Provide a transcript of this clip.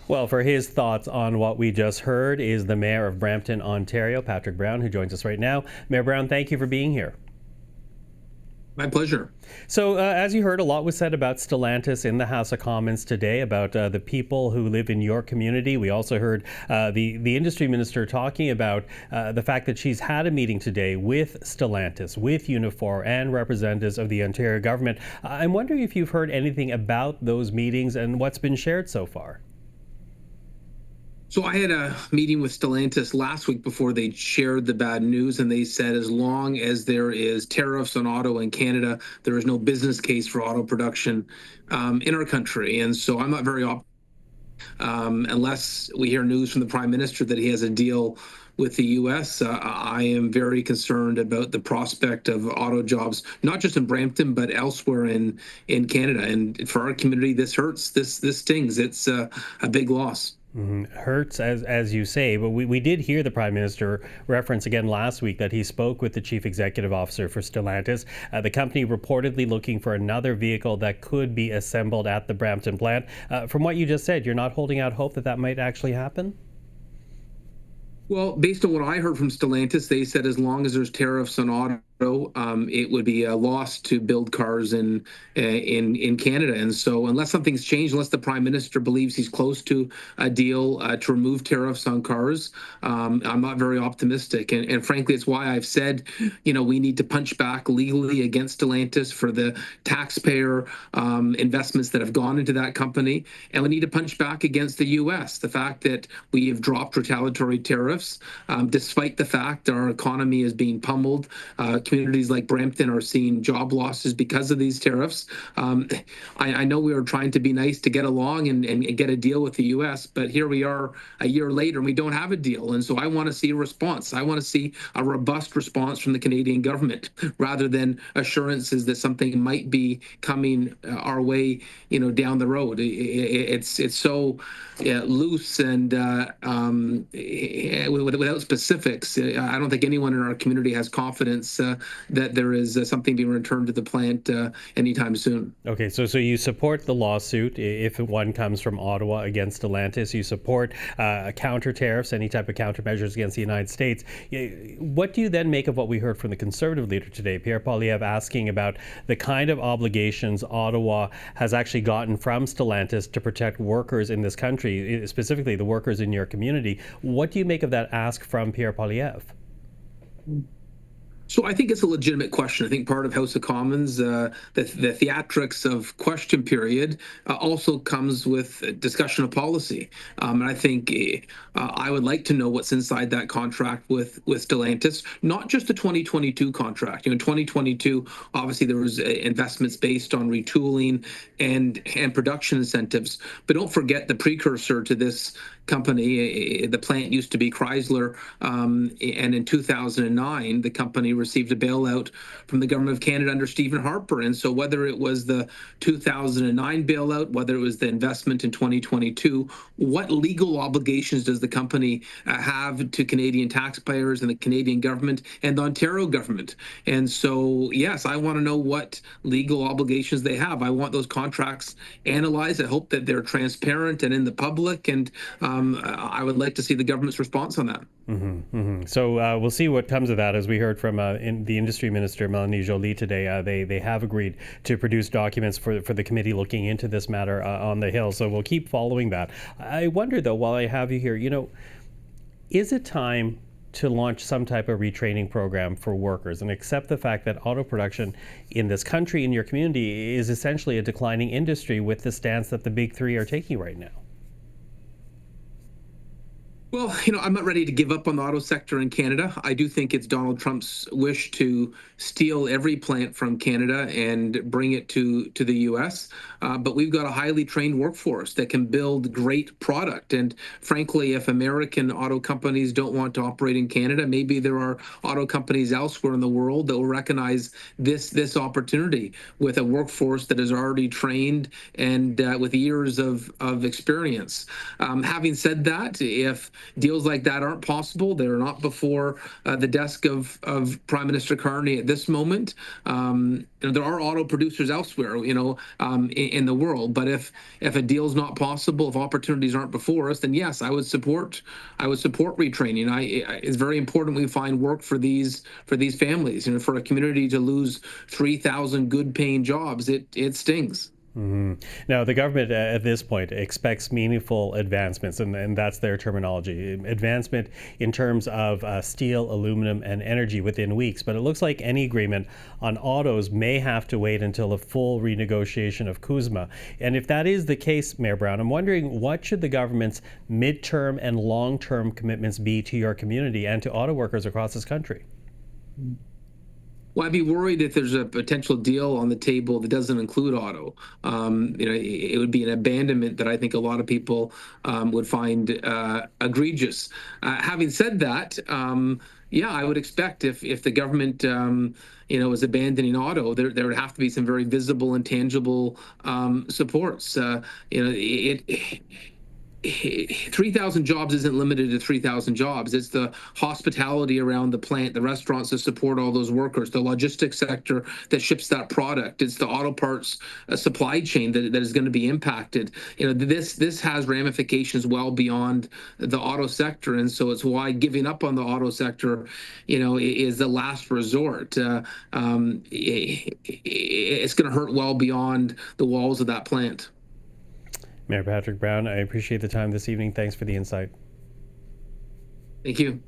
Well, for his thoughts on what we just heard is the Mayor of Brampton, Ontario, Patrick Brown, who joins us right now. Mayor Brown, thank you for being here. My pleasure. So, as you heard, a lot was said about Stellantis in the House of Commons today, about the people who live in your community. We also heard the industry minister talking about the fact that she's had a meeting today with Stellantis, with Unifor, and representatives of the Ontario government. I'm wondering if you've heard anything about those meetings and what's been shared so far. So I had a meeting with Stellantis last week before they shared the bad news, and they said as long as there is tariffs on auto in Canada, there is no business case for auto production in our country. And so I'm not very unless we hear news from the Prime Minister that he has a deal with the U.S. I am very concerned about the prospect of auto jobs, not just in Brampton, but elsewhere in Canada. And for our community, this hurts. This stings. It's a big loss. Hurts, as you say, but we did hear the Prime Minister reference again last week that he spoke with the Chief Executive Officer for Stellantis, the company reportedly looking for another vehicle that could be assembled at the Brampton plant. From what you just said, you're not holding out hope that that might actually happen? Well, based on what I heard from Stellantis, they said as long as there's tariffs on auto, it would be a loss to build cars in Canada. And so, unless something's changed, unless the Prime Minister believes he's close to a deal to remove tariffs on cars, I'm not very optimistic. And frankly, it's why I've said, we need to punch back legally against Stellantis for the taxpayer investments that have gone into that company, and we need to punch back against the U.S. The fact that we have dropped retaliatory tariffs, despite the fact our economy is being pummeled. Communities like Brampton are seeing job losses because of these tariffs. I know we were trying to be nice to get along and get a deal with the U.S., but here we are a year later and we don't have a deal. And so I want to see a response. I want to see a robust response from the Canadian government rather than assurances that something might be coming our way, down the road. It's so loose and without specifics. I don't think anyone in our community has confidence that there is something being returned to the plant anytime soon. Okay, so you support the lawsuit if one comes from Ottawa against Stellantis. You support counter tariffs, any type of countermeasures against the United States. What do you then make of what we heard from the Conservative leader today, Pierre Poilievre, asking about the kind of obligations Ottawa has actually gotten from Stellantis to protect workers in this country, specifically the workers in your community? What do you make of that ask from Pierre Poilievre? So I think it's a legitimate question. I think part of House of Commons, the theatrics of question period also comes with discussion of policy. And I think I would like to know what's inside that contract with Stellantis, not just the 2022 contract. In 2022, obviously there was investments based on retooling and production incentives. But don't forget the precursor to this company. The plant used to be Chrysler, and in 2009, the company received a bailout from the government of Canada under Stephen Harper. And so whether it was the 2009 bailout, whether it was the investment in 2022, what legal obligations does the company have to Canadian taxpayers and the Canadian government and the Ontario government? And so, yes, I want to know what legal obligations they have. I want those contracts analyzed. I hope that they're transparent and in the public. And I would like to see the government's response on that. So we'll see what comes of that. As we heard from the industry minister, Melanie Joly, today, they have agreed to produce documents for the committee looking into this matter on the Hill. So we'll keep following that. I wonder, though, while I have you here, is it time to launch some type of retraining program for workers and accept the fact that auto production in this country, in your community, is essentially a declining industry with the stance that the big three are taking right now? Well, I'm not ready to give up on the auto sector in Canada. I do think it's Donald Trump's wish to steal every plant from Canada and bring it to the U.S. But we've got a highly trained workforce that can build great product. And frankly, if American auto companies don't want to operate in Canada, maybe there are auto companies elsewhere in the world that will recognize this opportunity with a workforce that is already trained and with years of experience. Having said that, if deals like that aren't possible. They're not before the desk of Prime Minister Carney at this moment. There are auto producers elsewhere, in the world. But if a deal's not possible, if opportunities aren't before us, then yes, I would support retraining. It's very important we find work for these families. For a community to lose 3,000 good-paying jobs, it stings. Now, the government at this point expects meaningful advancements, and that's their terminology. Advancement in terms of steel, aluminum, and energy within weeks. But it looks like any agreement on autos may have to wait until a full renegotiation of CUSMA. And if that is the case, Mayor Brown, I'm wondering what should the government's midterm and long-term commitments be to your community and to auto workers across this country? Well, I'd be worried if there's a potential deal on the table that doesn't include auto. It would be an abandonment that I think a lot of people would find egregious. Having said that, yeah, I would expect if the government, is abandoning auto, there would have to be some very visible and tangible supports. 3,000 jobs isn't limited to 3,000 jobs. It's the hospitality around the plant, the restaurants that support all those workers, the logistics sector that ships that product. It's the auto parts supply chain that is going to be impacted. This has ramifications well beyond the auto sector, and so it's why giving up on the auto sector, is the last resort. It's going to hurt well beyond the walls of that plant. Mayor Patrick Brown, I appreciate the time this evening. Thanks for the insight. Thank you.